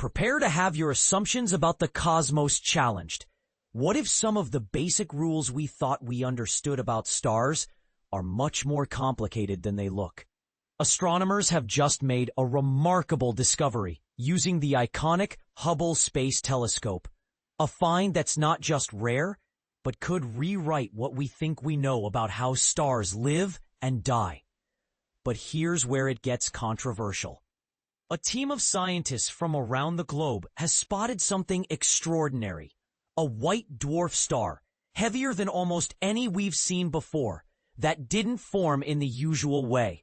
Prepare to have your assumptions about the cosmos challenged. What if some of the basic rules we thought we understood about stars are much more complicated than they look? Astronomers have just made a remarkable discovery using the iconic Hubble Space Telescope, a find that's not just rare, but could rewrite what we think we know about how stars live and die. But here's where it gets controversial. A team of scientists from around the globe has spotted something extraordinary. A white dwarf star, heavier than almost any we've seen before, that didn't form in the usual way.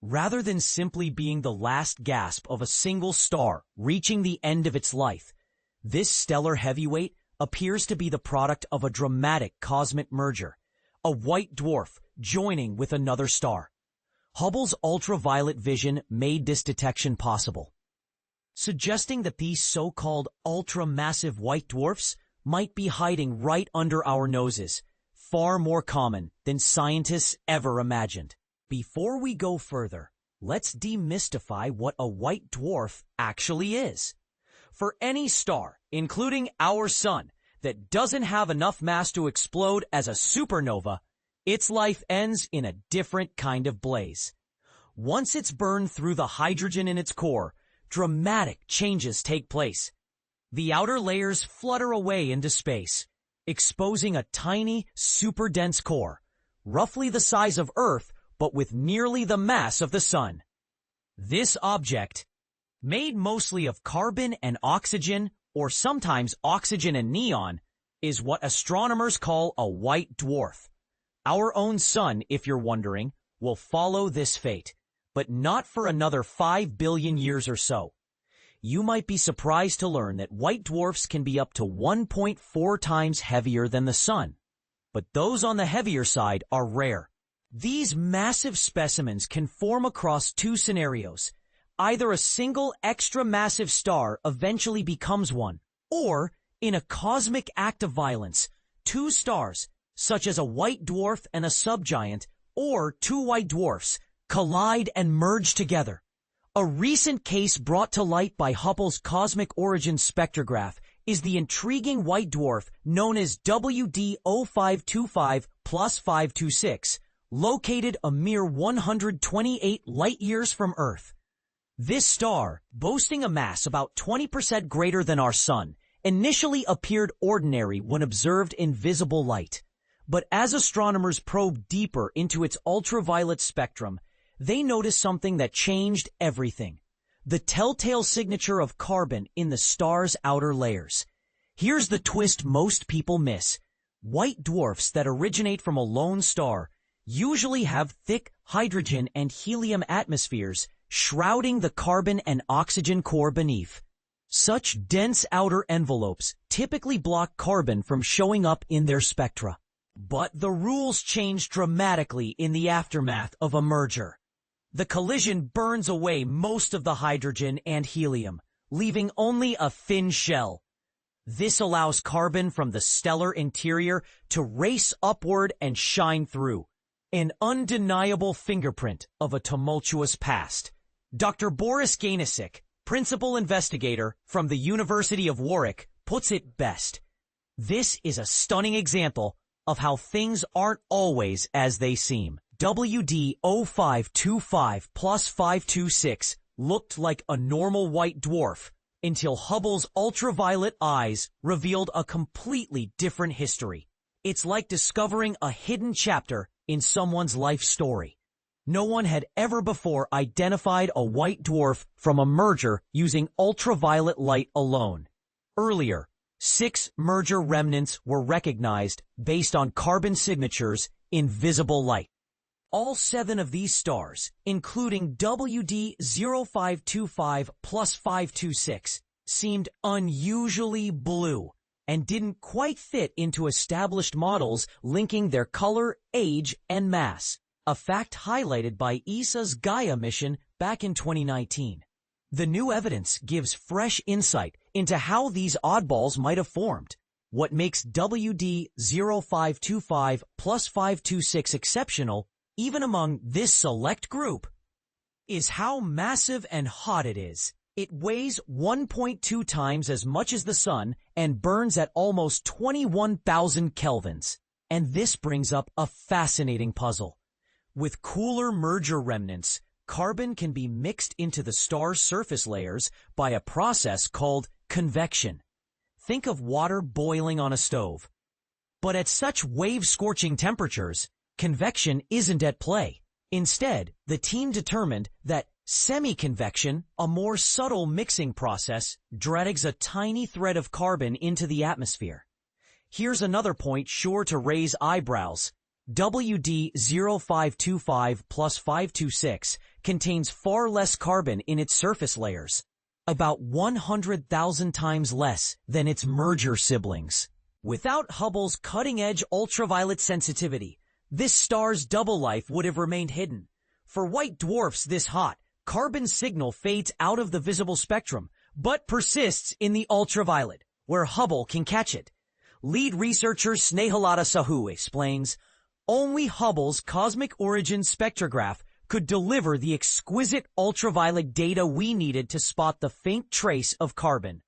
Rather than simply being the last gasp of a single star reaching the end of its life, this stellar heavyweight appears to be the product of a dramatic cosmic merger, a white dwarf joining with another star. Hubble's ultraviolet vision made this detection possible, suggesting that these so-called ultra-massive white dwarfs might be hiding right under our noses, far more common than scientists ever imagined. Before we go further, let's demystify what a white dwarf actually is. For any star, including our sun, that doesn't have enough mass to explode as a supernova, its life ends in a different kind of blaze. Once it's burned through the hydrogen in its core, dramatic changes take place. The outer layers flutter away into space, exposing a tiny, super-dense core, roughly the size of Earth, but with nearly the mass of the sun. This object, made mostly of carbon and oxygen, or sometimes oxygen and neon, is what astronomers call a white dwarf. Our own sun, if you're wondering, will follow this fate, but not for another 5 billion years or so. You might be surprised to learn that white dwarfs can be up to 1.4 times heavier than the sun, but those on the heavier side are rare. These massive specimens can form across two scenarios. Either a single extra massive star eventually becomes one, or, in a cosmic act of violence, two stars, such as a white dwarf and a subgiant, or two white dwarfs, collide and merge together. A recent case brought to light by Hubble's cosmic origin spectrograph is the intriguing white dwarf known as WD 0525 plus 526, located a mere 128 light-years from Earth. This star, boasting a mass about 20% greater than our sun, initially appeared ordinary when observed in visible light. But as astronomers probed deeper into its ultraviolet spectrum, they noticed something that changed everything: the telltale signature of carbon in the star's outer layers. Here's the twist most people miss. White dwarfs that originate from a lone star usually have thick hydrogen and helium atmospheres shrouding the carbon and oxygen core beneath. Such dense outer envelopes typically block carbon from showing up in their spectra. But the rules change dramatically in the aftermath of a merger. The collision burns away most of the hydrogen and helium, leaving only a thin shell. This allows carbon from the stellar interior to race upward and shine through, an undeniable fingerprint of a tumultuous past. Dr. Boris Gainasik, principal investigator from the University of Warwick, puts it best. This is a stunning example of how things aren't always as they seem. WD 0525 plus 526 looked like a normal white dwarf until Hubble's ultraviolet eyes revealed a completely different history. It's like discovering a hidden chapter in someone's life story. No one had ever before identified a white dwarf from a merger using ultraviolet light alone. Earlier, 6 merger remnants were recognized based on carbon signatures in visible light. All 7 of these stars, including WD 0525 plus 526, seemed unusually blue and didn't quite fit into established models linking their color, age, and mass, a fact highlighted by ESA's Gaia mission back in 2019. The new evidence gives fresh insight into how these oddballs might have formed. What makes WD 0525 plus 526 exceptional, even among this select group, is how massive and hot it is. It weighs 1.2 times as much as the Sun and burns at almost 21,000 kelvins. And this brings up a fascinating puzzle. With cooler merger remnants, carbon can be mixed into the star's surface layers by a process called convection. Think of water boiling on a stove. But at such wave-scorching temperatures, convection isn't at play. Instead, the team determined that semi-convection, a more subtle mixing process, drags a tiny thread of carbon into the atmosphere. Here's another point sure to raise eyebrows. WD-0525 plus 526 contains far less carbon in its surface layers, about 100,000 times less than its merger siblings. Without Hubble's cutting-edge ultraviolet sensitivity, this star's double life would have remained hidden. For white dwarfs this hot, carbon signal fades out of the visible spectrum, but persists in the ultraviolet, where Hubble can catch it. Lead researcher Snehalata Sahu explains, only Hubble's cosmic origin spectrograph could deliver the exquisite ultraviolet data we needed to spot the faint trace of carbon.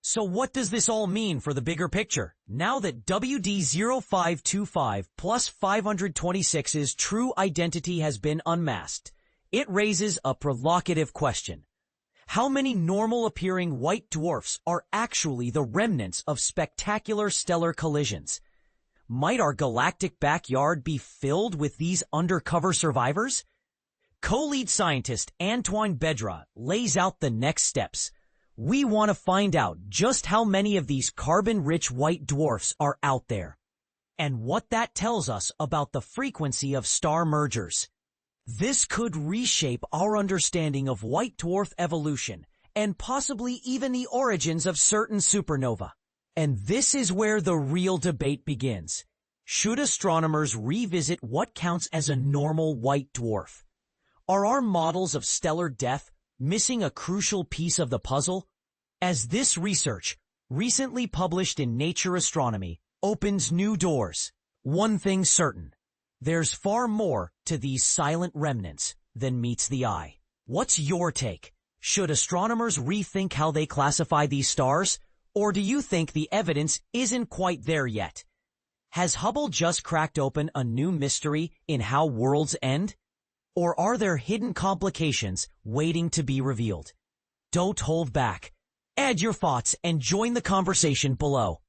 So what does this all mean for the bigger picture? Now that WD-0525 plus 526's true identity has been unmasked, it raises a provocative question. How many normal-appearing white dwarfs are actually the remnants of spectacular stellar collisions? Might our galactic backyard be filled with these undercover survivors? Co-lead scientist Antoine Bedra lays out the next steps. We want to find out just how many of these carbon-rich white dwarfs are out there, and what that tells us about the frequency of star mergers. This could reshape our understanding of white dwarf evolution, and possibly even the origins of certain supernovae. And this is where the real debate begins. Should astronomers revisit what counts as a normal white dwarf? Are our models of stellar death missing a crucial piece of the puzzle? As this research, recently published in Nature Astronomy, opens new doors, one thing's certain. There's far more to these silent remnants than meets the eye. What's your take? Should astronomers rethink how they classify these stars? Or do you think the evidence isn't quite there yet? Has Hubble just cracked open a new mystery in how worlds end? Or are there hidden complications waiting to be revealed? Don't hold back. Add your thoughts and join the conversation below.